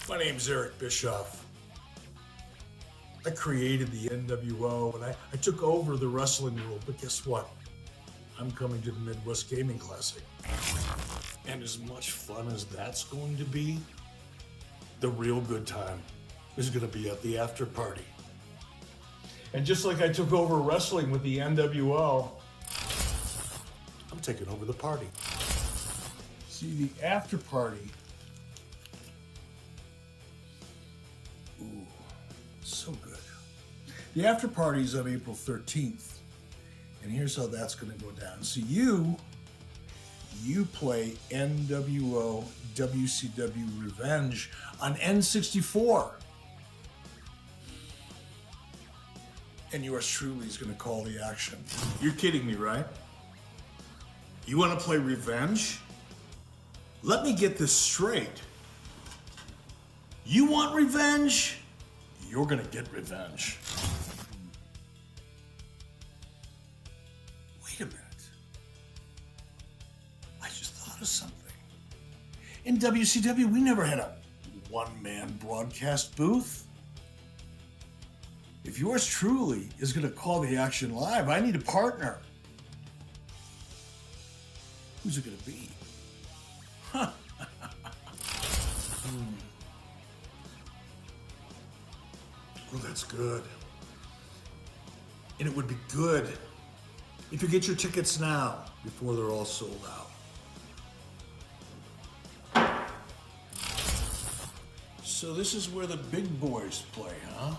My name's Eric Bischoff. I created the NWO and I took over the wrestling world, but guess what? I'm coming to the Midwest Gaming Classic. And as much fun as that's going to be, the real good time is going to be at the after party. And just like I took over wrestling with the NWO, I'm taking over the party. See, the after party, ooh, so good. The after party is on April 13th, and here's how that's going to go down. So you play NWO WCW Revenge on N64. And yours truly is going to call the action. You're kidding me, right? You want to play Revenge? Let me get this straight. You want revenge? You're going to get revenge. Wait a minute. I just thought of something. In WCW, we never had a one-man broadcast booth. If yours truly is going to call the action live, I need a partner. Who's it going to be? Huh. Well, that's good. And it would be good if you get your tickets now before they're all sold out. So this is where the big boys play, huh?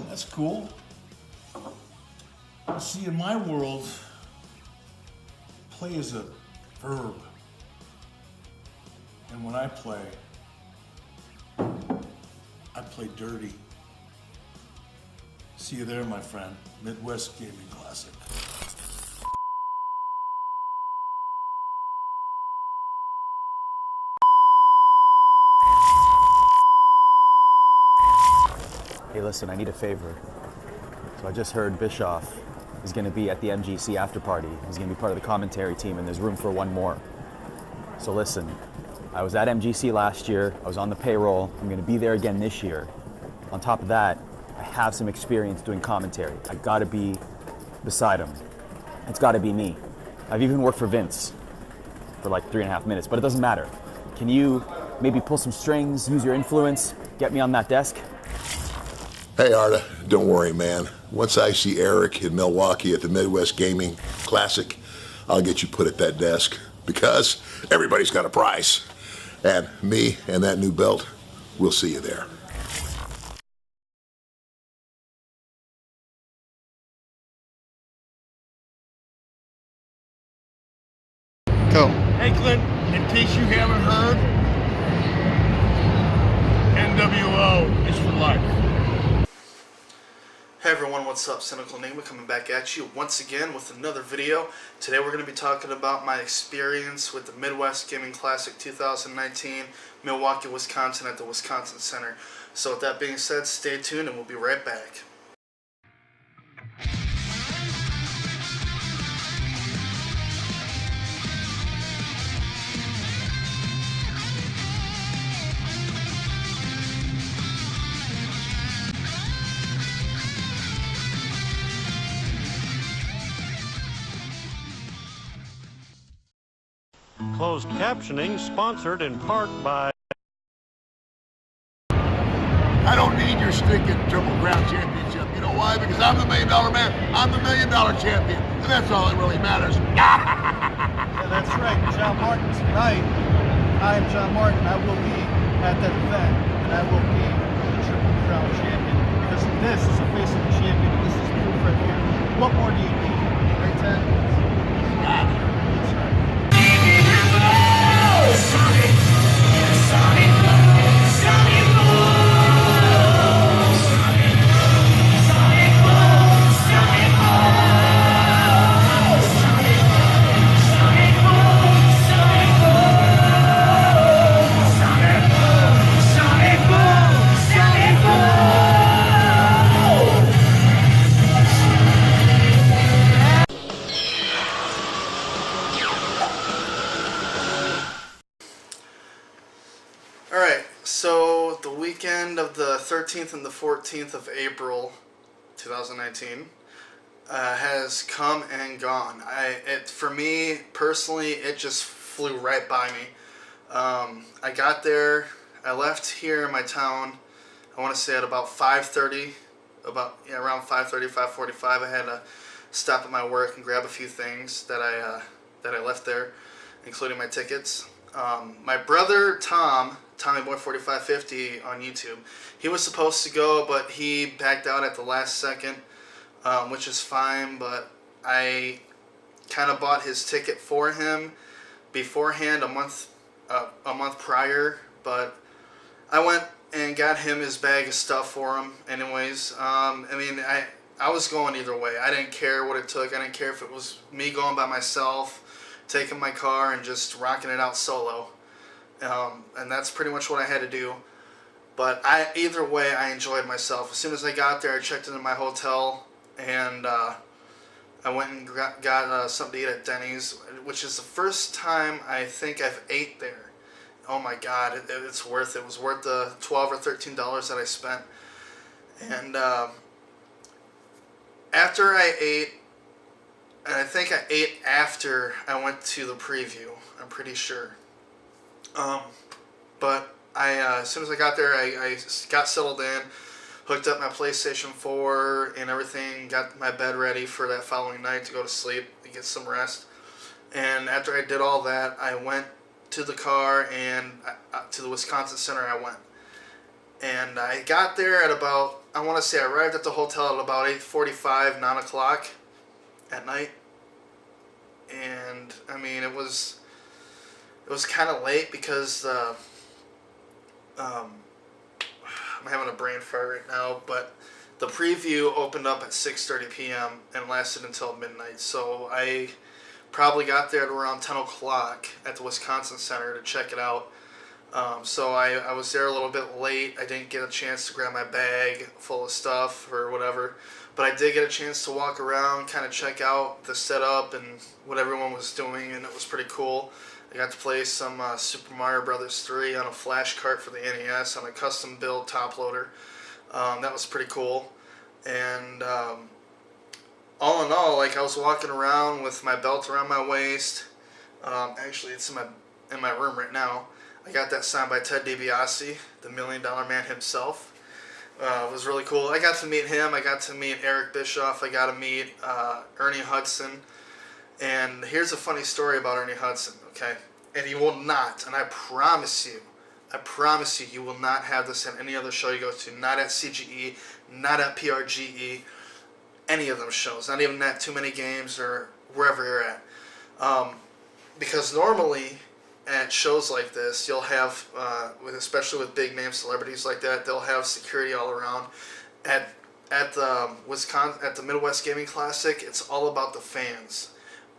That's cool. See, in my world, play is a verb. And when I play dirty. See you there, my friend. Midwest Gaming Classic. Hey, listen, I need a favor. So I just heard Bischoff is going to be at the MGC after party. He's going to be part of the commentary team, and there's room for one more. So listen, I was at MGC last year. I was on the payroll. I'm going to be there again this year. On top of that, I have some experience doing commentary. I got to be beside him. It's got to be me. I've even worked for Vince for like 3.5 minutes, but it doesn't matter. Can you maybe pull some strings, use your influence, get me on that desk? Hey, Arda, don't worry, man. Once I see Eric in Milwaukee at the Midwest Gaming Classic, I'll get you put at that desk because everybody's got a price. And me and that new belt, we'll see you there. Go. Hey, Clint, in case you haven't heard, NWO is for life. Hey everyone, what's up? Cynicalenigma coming back at you once again with another video. Today we're going to be talking about my experience with the Midwest Gaming Classic 2019, Milwaukee, Wisconsin at the Wisconsin Center. So with that being said, stay tuned and we'll be right back. Closed captioning sponsored in part by... I don't need your stinking Triple Crown Championship. You know why? Because I'm the $1 million man. I'm the $1 million champion. And that's all that really matters. Yeah, that's right. John Martin's right. I am John Martin. I will be at that event, and I will be the Triple Crown champion. Because this is the face of the champion. This is proof right here. What more do you need? Right, Ted? Got it. That's right. Sonic! Sonic! Sonic Boom! Sonic! Sonic Boom! Sonic Boom! Sonic! Sonic Boom! Sonic Boom! Sonic! Sonic Boom! Sonic Alright, so the weekend of the 13th and the 14th of April 2019 has come and gone. For me, personally, it just flew right by me. I got there, I left here in my town, I want to say at about 5:30, around 5:30, 5:45. I had to stop at my work and grab a few things that I left there, including my tickets. My brother Tommy Boy 4550 on YouTube, he was supposed to go, but he backed out at the last second, which is fine. But I kind of bought his ticket for him beforehand, a month prior. But I went and got him his bag of stuff for him anyways. I mean, I was going either way. I didn't care what it took. I didn't care if it was me going by myself, taking my car and just rocking it out solo. And that's pretty much what I had to do. But either way, I enjoyed myself. As soon as I got there, I checked into my hotel, and I went and got something to eat at Denny's, which is the first time I think I've ate there. Oh my God, it's worth it. It was worth the $12 or $13 that I spent. And after I ate, and I think I ate after I went to the preview, I'm pretty sure. But as soon as I got there, I got settled in, hooked up my PlayStation 4 and everything, got my bed ready for that following night to go to sleep and get some rest. And after I did all that, I went to the car and to the Wisconsin Center I went. And I got there at about, I want to say I arrived at the hotel at about 8:45, 9 o'clock at night. And I mean, it was kind of late because I'm having a brain fart right now, but the preview opened up at 6:30 p.m. and lasted until midnight. So I probably got there at around 10 o'clock at the Wisconsin Center to check it out. So I was there a little bit late. I didn't get a chance to grab my bag full of stuff or whatever, but I did get a chance to walk around, kind of check out the setup and what everyone was doing, and it was pretty cool. I got to play some Super Mario Brothers 3 on a flash cart for the NES on a custom build top loader. That was pretty cool. And all in all, like, I was walking around with my belt around my waist. Actually, it's in my room right now. I got that signed by Ted DiBiase, the $1 Million Man himself. It was really cool. I got to meet him. I got to meet Eric Bischoff. I got to meet Ernie Hudson. And here's a funny story about Ernie Hudson, okay? And he will not, and I promise you, you will not have this at any other show you go to. Not at CGE, not at PRGE, any of them shows. Not even at Too Many Games or wherever you're at. Because normally at shows like this, you'll have, especially with big name celebrities like that, they'll have security all around. At the Midwest Gaming Classic, it's all about the fans.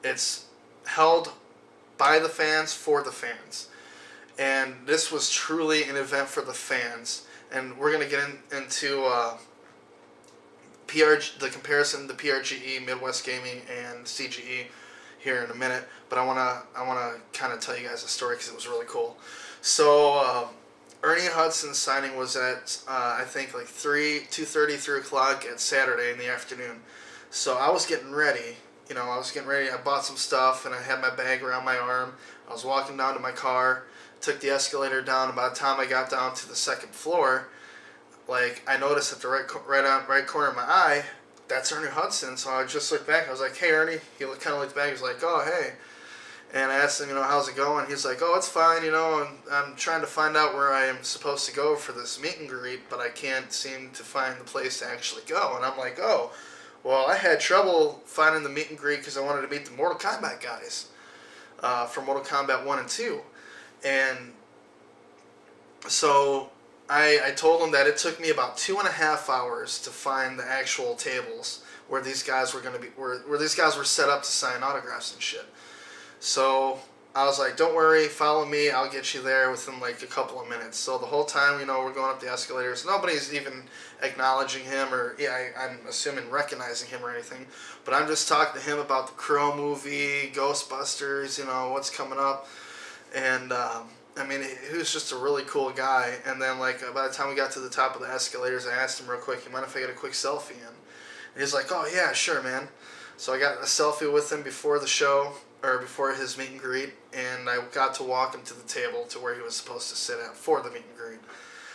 It's held by the fans for the fans, and this was truly an event for the fans. And we're gonna get into the comparison to PRGE, Midwest Gaming, and CGE here in a minute. But I wanna kind of tell you guys a story because it was really cool. So Ernie Hudson's signing was at I think like 2:30, 3 o'clock at Saturday in the afternoon. So I was getting ready. I bought some stuff and I had my bag around my arm. I was walking down to my car, took the escalator down, and by the time I got down to the second floor, like, I noticed at the right corner of my eye, that's Ernie Hudson. So I just looked back. I was like, "Hey, Ernie." He kind of looked back. He was like, "Oh, hey." And I asked him, how's it going? He's like, "Oh, it's fine, and I'm trying to find out where I am supposed to go for this meet and greet, but I can't seem to find the place to actually go." And I'm like, "Oh, well, I had trouble finding the meet and greet because I wanted to meet the Mortal Kombat guys for Mortal Kombat 1 and 2. And so I told him that it took me about 2.5 hours to find the actual tables where these guys were going to be, where these guys were set up to sign autographs and shit. So I was like, "Don't worry, follow me, I'll get you there within like a couple of minutes." So the whole time, we're going up the escalators, nobody's even acknowledging him or, I'm assuming recognizing him or anything. But I'm just talking to him about the Crow movie, Ghostbusters, what's coming up. And I mean, he was just a really cool guy. And then, like, by the time we got to the top of the escalators, I asked him real quick, you mind if I get a quick selfie in? And he's like, oh, yeah, sure, man. So I got a selfie with him before the show, or before his meet and greet, and I got to walk him to the table to where he was supposed to sit at for the meet and greet.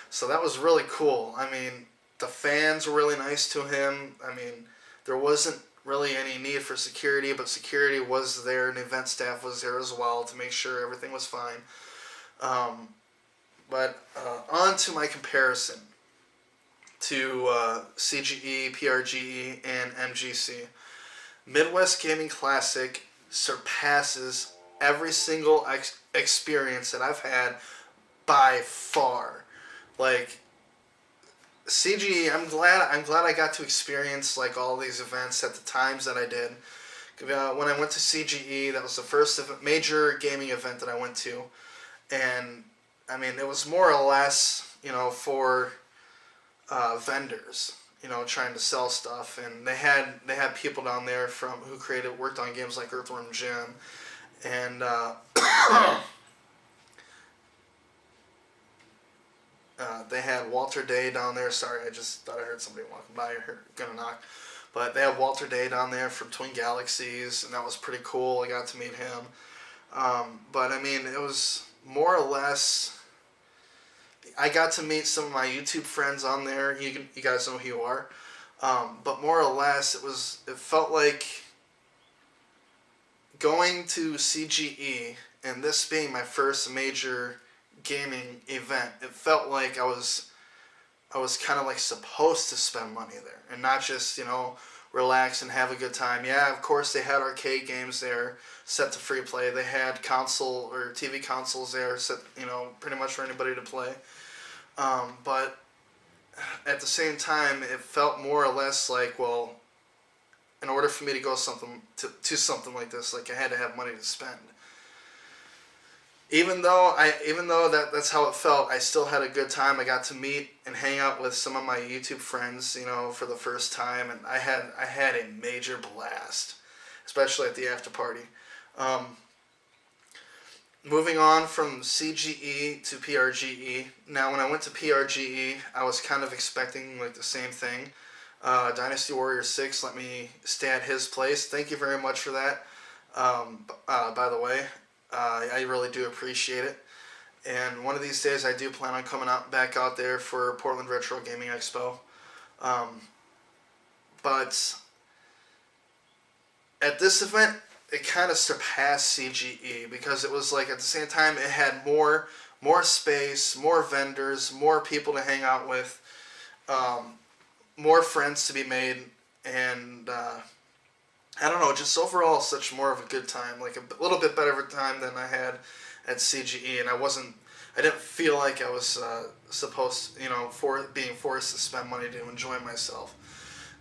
So that was really cool. I mean, the fans were really nice to him. I mean, there wasn't really any need for security, but security was there, and the event staff was there as well to make sure everything was fine. But on to my comparison to CGE, PRGE, and MGC. Midwest Gaming Classic surpasses every single experience that I've had by far. Like, CGE, I'm glad I got to experience like all these events at the times that I did. When I went to CGE, that was the first major gaming event that I went to, and I mean, it was more or less, you know, for vendors, you know, trying to sell stuff, and they had people down there who worked on games like Earthworm Jim, and they had Walter Day down there. Sorry, I just thought I heard somebody walking by. Gonna knock. But they had Walter Day down there from Twin Galaxies, and that was pretty cool. I got to meet him. But I mean, it was more or less, I got to meet some of my YouTube friends on there. You guys know who you are. But more or less, it felt like going to CGE, and this being my first major gaming event, it felt like I was kind of like supposed to spend money there and not just, you know, relax and have a good time. Yeah, of course they had arcade games there set to free play. They had console or TV consoles there set, you know, pretty much for anybody to play. But at the same time, it felt more or less like, well, in order for me to go to something like this, like I had to have money to spend. Even though that's how it felt, I still had a good time. I got to meet and hang out with some of my YouTube friends, you know, for the first time, and I had a major blast, especially at the after party. Moving on from CGE to PRGE. Now, when I went to PRGE, I was kind of expecting like the same thing. Dynasty Warrior 6 let me stay at his place. Thank you very much for that. By the way. I really do appreciate it, and one of these days I do plan on coming back out there for Portland Retro Gaming Expo. But at this event, it kind of surpassed CGE because it was like at the same time it had more space, more vendors, more people to hang out with, more friends to be made, and I don't know, just overall such more of a good time, like a little bit better of a time than I had at CGE, and I didn't feel like I was supposed, you know, being forced to spend money to enjoy myself.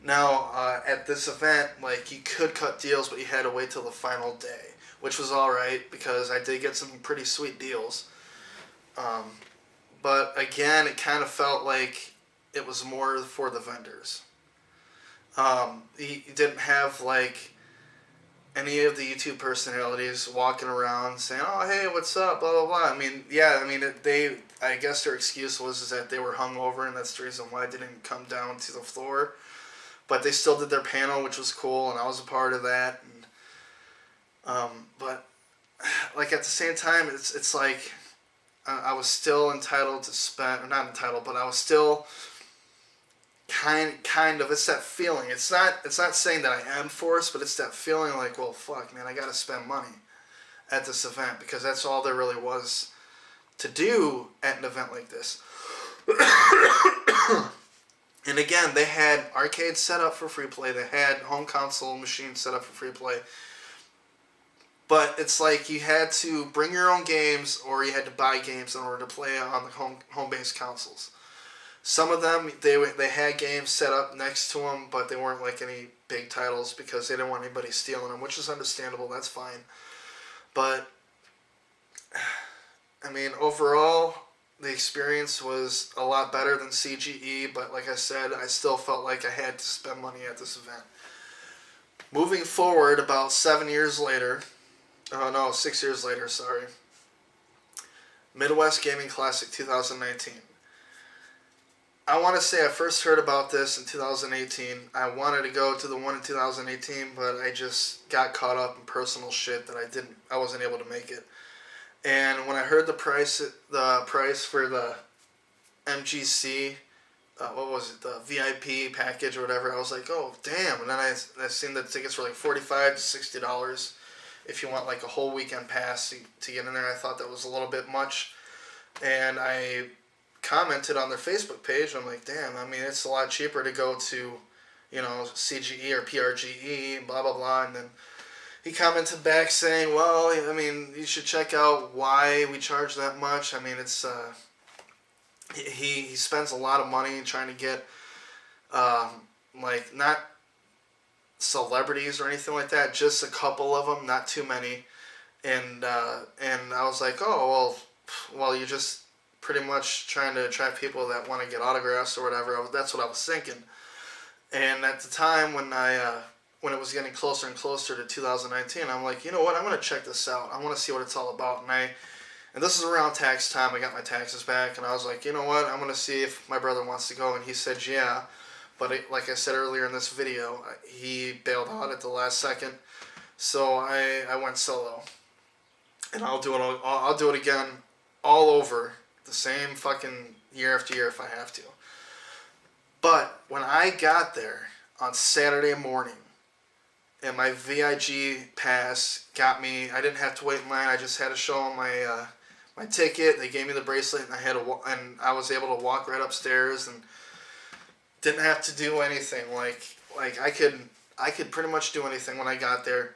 Now, at this event, like, you could cut deals, but you had to wait till the final day, which was alright, because I did get some pretty sweet deals. But again, it kind of felt like it was more for the vendors. You didn't have like any of the YouTube personalities walking around saying, "Oh, hey, what's up?" Blah blah blah. I mean, yeah, I mean, I guess their excuse was that they were hungover, and that's the reason why I didn't come down to the floor. But they still did their panel, which was cool, and I was a part of that. And, but like at the same time, it's like I was still entitled to spend, or not entitled, but I was still kind of, it's that feeling. It's not saying that I am forced, but it's that feeling like, well, fuck, man, I gotta spend money at this event, because that's all there really was to do at an event like this. And again, they had arcades set up for free play, they had home console machines set up for free play, but it's like you had to bring your own games, or you had to buy games in order to play on the home-based consoles. Some of them, they had games set up next to them, but they weren't like any big titles because they didn't want anybody stealing them, which is understandable. That's fine. But, I mean, overall, the experience was a lot better than CGE, but like I said, I still felt like I had to spend money at this event. Moving forward, about 7 years later, oh no, 6 years later, sorry. Midwest Gaming Classic 2019. I want to say I first heard about this in 2018. I wanted to go to the one in 2018, but I just got caught up in personal shit that I wasn't able to make it. And when I heard the price for the MGC, what was it, the VIP package or whatever, I was like, oh damn! And then I seen the tickets were like $45 to $60 if you want like a whole weekend pass to get in there. I thought that was a little bit much, and I commented on their Facebook page. I'm like, damn, I mean, it's a lot cheaper to go to, you know, CGE or PRGE, blah, blah, blah. And then he commented back saying, well, I mean, you should check out why we charge that much. I mean, it's, he spends a lot of money trying to get, like, not celebrities or anything like that, just a couple of them, not too many. And I was like, oh, well, you just pretty much trying to attract people that want to get autographs or whatever. That's what I was thinking. And at the time when when it was getting closer and closer to 2019, I'm like, you know what? I'm going to check this out. I want to see what it's all about. And this is around tax time. I got my taxes back, and I was like, you know what? I'm going to see if my brother wants to go. And he said, yeah. But like I said earlier in this video, he bailed out at the last second. So I went solo. And I'll do it again all over. The same fucking year after year if I have to. But when I got there on Saturday morning, and my VIG pass got me, I didn't have to wait in line. I just had to show them my ticket. They gave me the bracelet, and I was able to walk right upstairs and didn't have to do anything. Like I could pretty much do anything when I got there.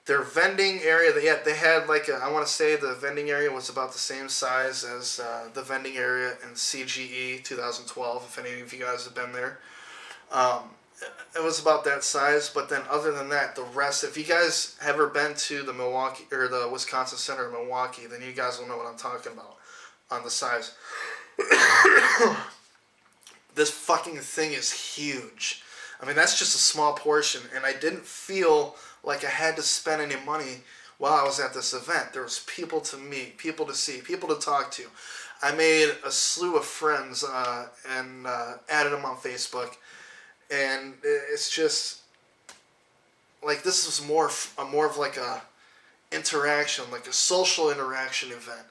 Their vending area, they had like I want to say the vending area was about the same size as the vending area in CGE 2012, if any of you guys have been there. It was about that size, but then other than that, the rest, if you guys have ever been to the Milwaukee, or the Wisconsin Center in Milwaukee, then you guys will know what I'm talking about on the size. This fucking thing is huge. I mean, that's just a small portion, and I didn't feel like I had to spend any money while I was at this event. There was people to meet, people to see, people to talk to. I made a slew of friends and added them on Facebook, and it's just like this was more of like a interaction, like a social interaction event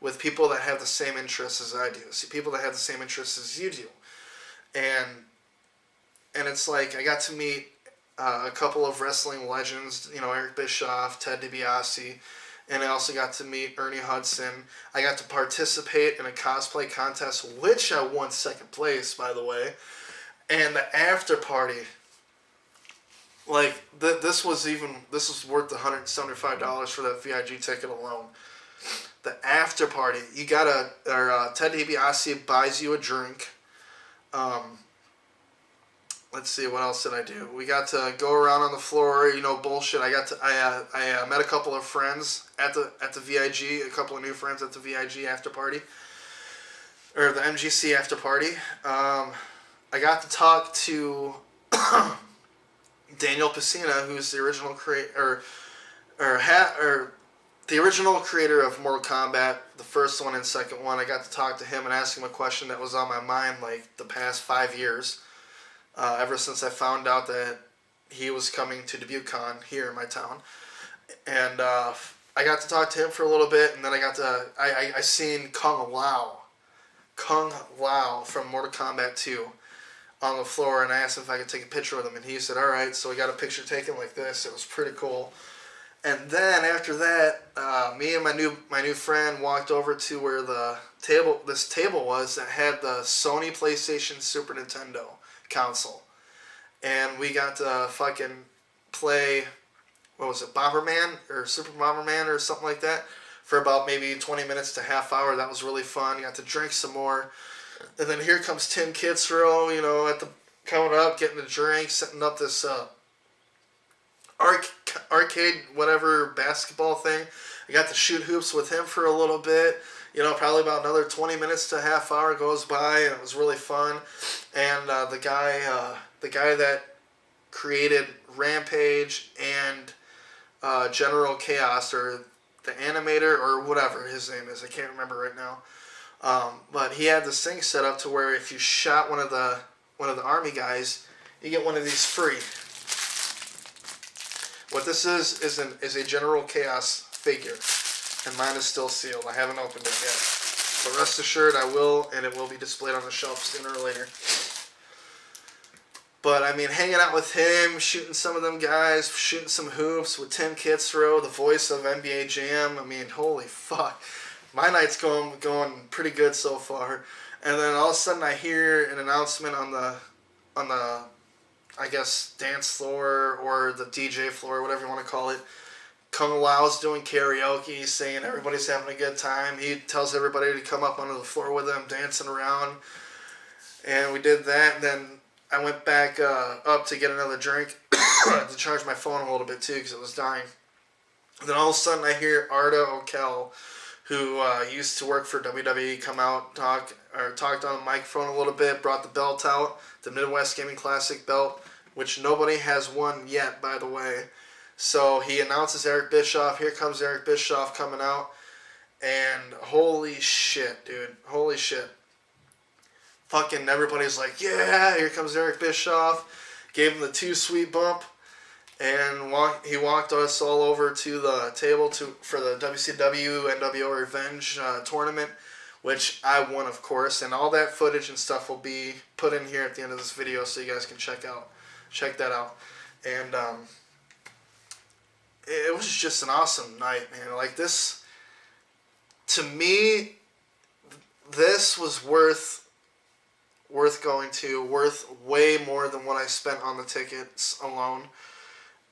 with people that have the same interests as I do. See, people that have the same interests as you do, and it's like I got to meet a couple of wrestling legends, you know, Eric Bischoff, Ted DiBiase, and I also got to meet Ernie Hudson. I got to participate in a cosplay contest, which I won second place, by the way. And the after party, like this was worth the $175 for that VIG ticket alone. The after party, Ted DiBiase buys you a drink. Let's see, what else did I do? We got to go around on the floor, you know, bullshit. I met a couple of friends at the VIG, a couple of new friends at the VIG after party, or the MGC after party. I got to talk to Daniel Pesina, who's the original creator, or the original creator of Mortal Kombat, the first one and second one. I got to talk to him and ask him a question that was on my mind like the past 5 years. Ever since I found out that he was coming to DebuteCon here in my town. And I got to talk to him for a little bit, and then I seen Kung Lao from Mortal Kombat 2 on the floor, and I asked him if I could take a picture with him, and he said, alright, so we got a picture taken like this. It was pretty cool. And then after that, me and my new friend walked over to where this table was that had the Sony PlayStation Super Nintendo console, and we got to fucking play, what was it, Bomberman or Super Bomberman or something like that for about maybe 20 minutes to half hour. That was really fun. Got to drink some more, and then here comes Tim Kitzrow, you know, coming up, getting a drink, setting up this arcade whatever basketball thing. I got to shoot hoops with him for a little bit. You know, probably about another 20 minutes to a half hour goes by, and it was really fun. And the guy that created Rampage and General Chaos, or the animator or whatever his name is. I can't remember right now. But he had this thing set up to where if you shot one of the army guys, you get one of these free. What this is a General Chaos figure, and mine is still sealed. I haven't opened it yet, but rest assured I will, and it will be displayed on the shelf sooner or later. But I mean, hanging out with him, shooting some of them guys, shooting some hoops with Tim Kitzrow, the voice of NBA Jam. I mean, holy fuck. My night's going pretty good so far. And then all of a sudden I hear an announcement on the I guess dance floor or the DJ floor, whatever you want to call it. Kung Lao's doing karaoke, saying everybody's having a good time. He tells everybody to come up onto the floor with him, dancing around. And we did that, and then I went back up to get another drink to charge my phone a little bit too because it was dying. And then all of a sudden I hear Arda Okel, who used to work for WWE, come out, talked on the microphone a little bit, brought the belt out, the Midwest Gaming Classic belt, which nobody has won yet, by the way. So he announces Eric Bischoff. Here comes Eric Bischoff coming out. And holy shit, dude. Holy shit. Fucking everybody's like, yeah, here comes Eric Bischoff. Gave him the 2 sweet bump. And he walked us all over to the table for the WCW NWO Revenge tournament, which I won, of course. And all that footage and stuff will be put in here at the end of this video so you guys can check that out. And it was just an awesome night, man. Like this, to me, this was worth going to, worth way more than what I spent on the tickets alone.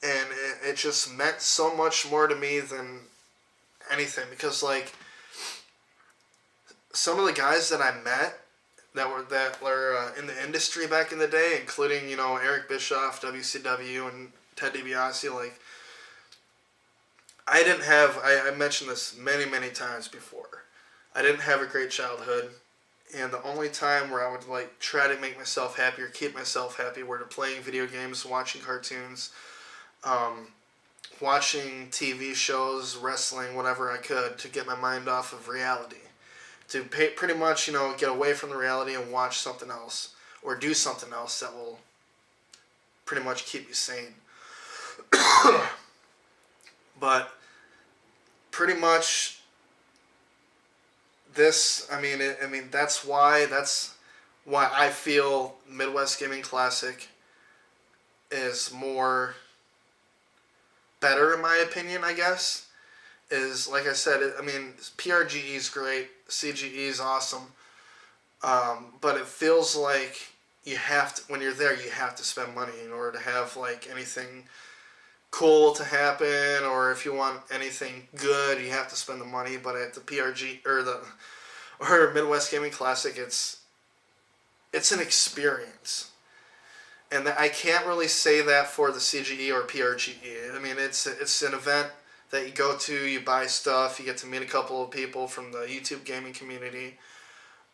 And it just meant so much more to me than anything, because like some of the guys that I met that were in the industry back in the day, including, you know, Eric Bischoff, WCW, and Ted DiBiase, like I mentioned this many times before. I didn't have a great childhood, and the only time where I would like try to make myself happy or keep myself happy were to playing video games, watching cartoons, watching TV shows, wrestling, whatever I could to get my mind off of reality. To pretty much, you know, get away from the reality and watch something else or do something else that will pretty much keep you sane. But pretty much this, I mean that's why I feel Midwest Gaming Classic is more better in my opinion, I guess. Is, like I said, I mean, PRGE is great, CGE is awesome, but it feels like you have to, when you're there, you have to spend money in order to have like anything cool to happen, or if you want anything good, you have to spend the money. But at the PRG or Midwest Gaming Classic, it's an experience. And I can't really say that for the CGE or PRGE. I mean, it's an event that you go to, you buy stuff, you get to meet a couple of people from the YouTube gaming community,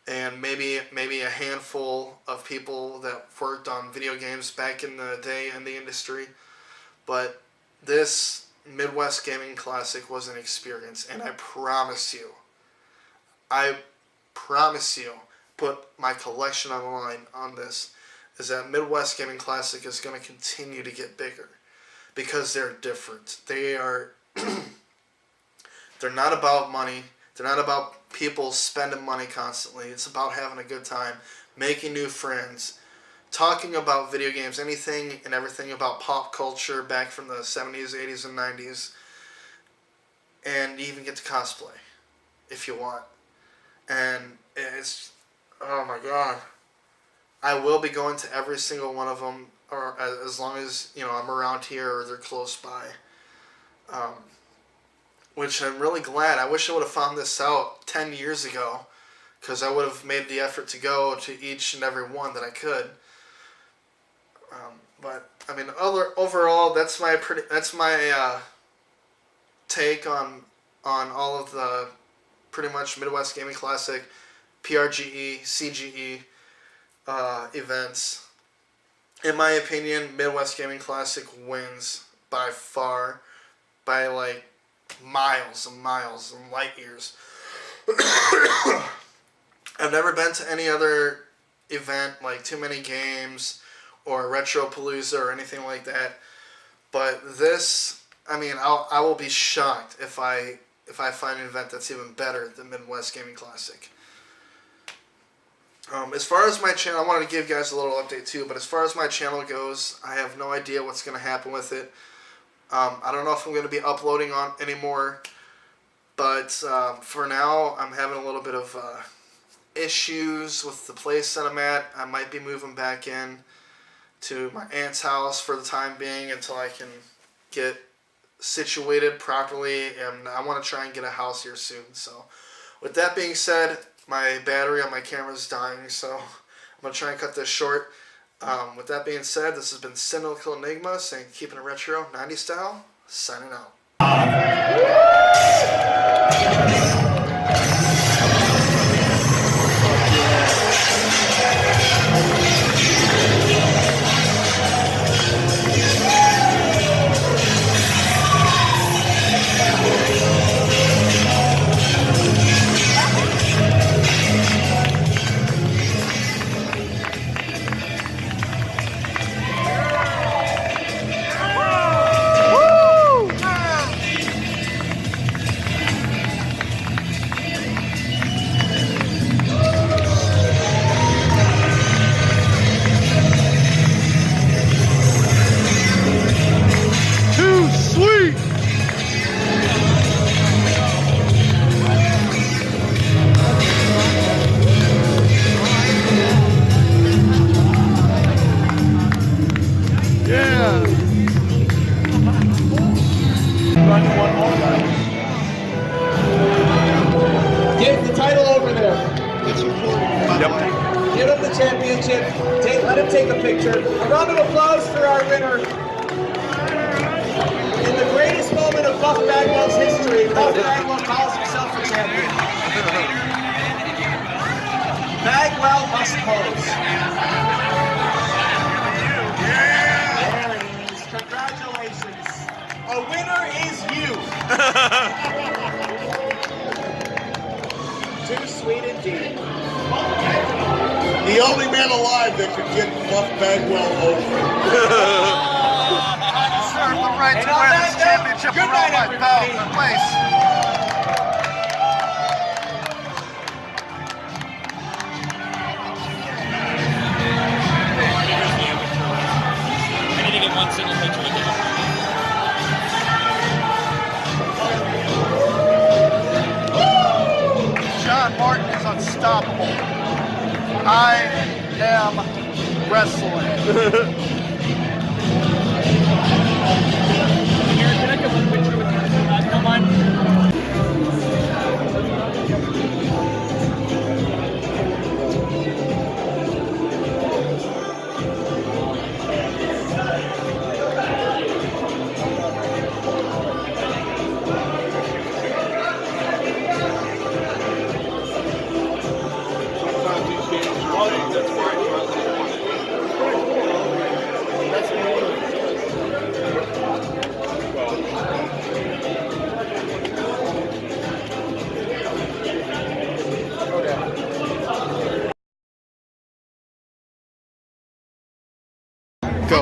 and maybe a handful of people that worked on video games back in the day in the industry. But this Midwest Gaming Classic was an experience, and I promise you, put my collection on the line on this, is that Midwest Gaming Classic is going to continue to get bigger because they're different. They're not about money. They're not about people spending money constantly. It's about having a good time, making new friends, talking about video games, anything and everything about pop culture back from the 70s, 80s, and 90s. And you even get to cosplay if you want. And it's, oh my god. I will be going to every single one of them, or as long as, you know, I'm around here or they're close by. Which I'm really glad. I wish I would have found this out 10 years ago, because I would have made the effort to go to each and every one that I could. But I mean, overall, that's my take on all of the pretty much Midwest Gaming Classic, PRGE, CGE events. In my opinion, Midwest Gaming Classic wins by far, by like miles and miles and light years. I've never been to any other event like Too Many Games or Retropalooza or anything like that. But this, I mean, I will be shocked if I find an event that's even better than Midwest Gaming Classic. As far as my channel, I wanted to give you guys a little update too, but as far as my channel goes, I have no idea what's going to happen with it. I don't know if I'm going to be uploading on anymore, but for now, I'm having a little bit of issues with the place that I'm at. I might be moving back in to my aunt's house for the time being until I can get situated properly, and I want to try and get a house here soon. So with that being said, my battery on my camera is dying, so I'm going to try and cut this short. With that being said, this has been Cynical Enigma saying keeping it retro 90s style, signing out. Get the title over there. Give him the championship. Let him take a picture. A round of applause for our winner. In the greatest moment of Buff Bagwell's history, Buff Bagwell calls himself a champion. Bagwell must pose. There it is. Congratulations. A winner is you. Too sweet indeed. The only man alive that could get Buff Bagwell over. Serve the right to wear this championship good around night, my belt everybody. in place. I need to get one single picture with him. John Martin is unstoppable. I am wrestling. Can I get one picture with you? Don't mind.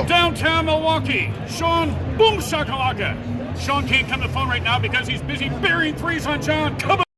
Downtown Milwaukee, Sean Boom Shakalaka. Sean can't come to the phone right now because he's busy burying threes on John. Come on.